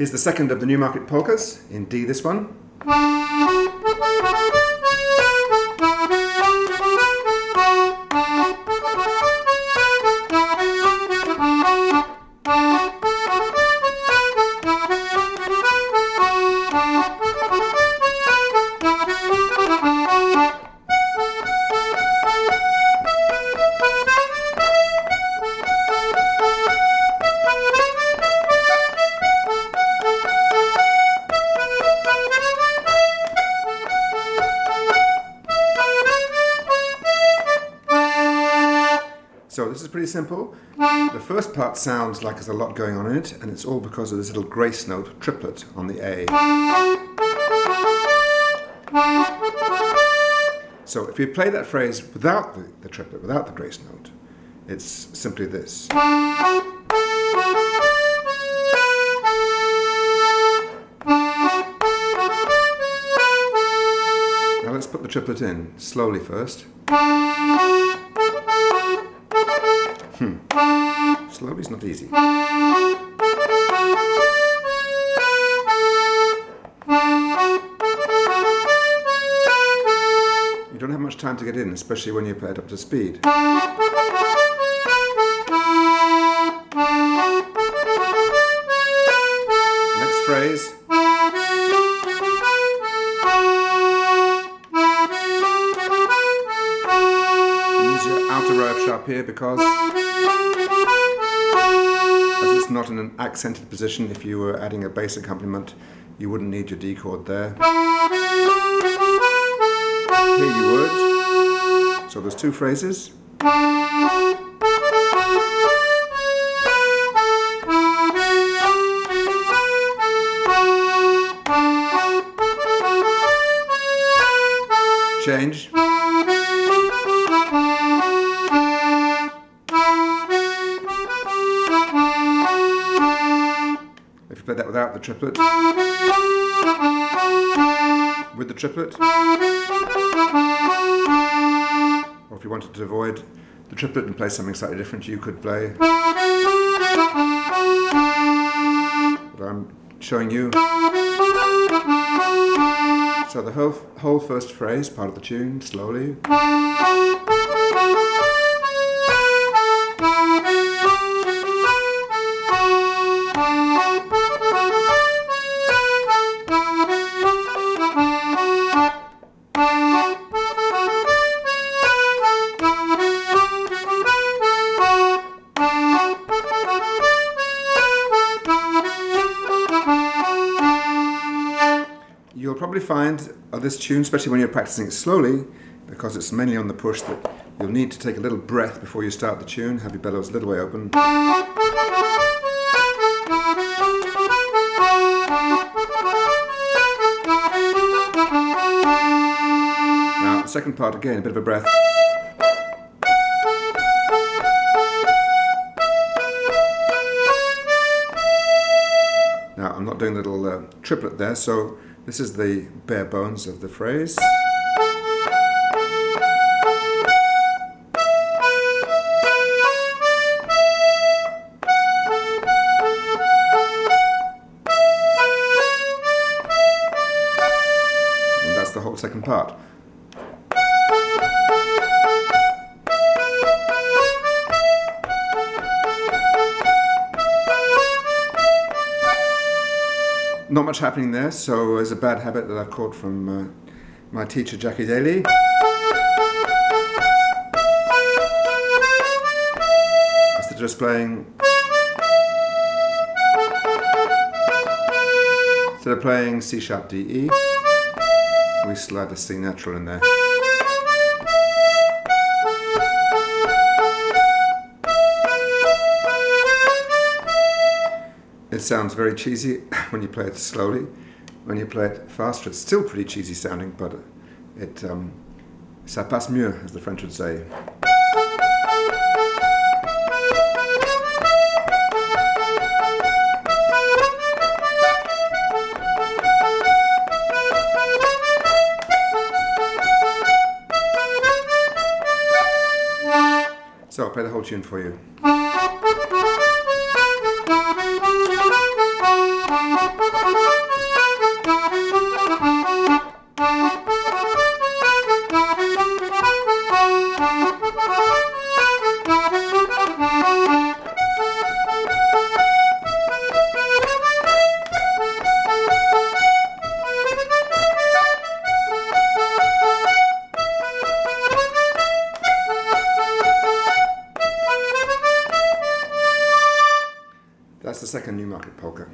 Here's the second of the Newmarket polkas, in D this one. So this is pretty simple. The first part sounds like there's a lot going on in it, and it's all because of this little grace note triplet on the A. So if you play that phrase without the triplet, without the grace note, it's simply this. Now let's put the triplet in, slowly first. Slowly is not easy. You don't have much time to get in, especially when you play it up to speed. Next phrase. Use your outer row of sharp here because as it's not in an accented position, if you were adding a bass accompaniment, you wouldn't need your D chord there. Here you would. So there's two phrases. Change. If you play that without the triplet, with the triplet, or if you wanted to avoid the triplet and play something slightly different, you could play what I'm showing you. So the whole first phrase, part of the tune, slowly. You'll probably find this tune, especially when you're practicing it slowly, because it's mainly on the push, that you'll need to take a little breath before you start the tune, have your bellows a little way open. Now, the second part, again, a bit of a breath. Now, I'm not doing the little triplet there, so this is the bare bones of the phrase. And that's the whole second part. Not much happening there, so it's a bad habit that I've caught from my teacher Jackie Daly. Instead of just playing C sharp D E, we slide the C natural in there. It sounds very cheesy when you play it slowly. When you play it faster, it's still pretty cheesy sounding, but ça passe mieux, as the French would say. So I'll play the whole tune for you. second Newmarket Polka.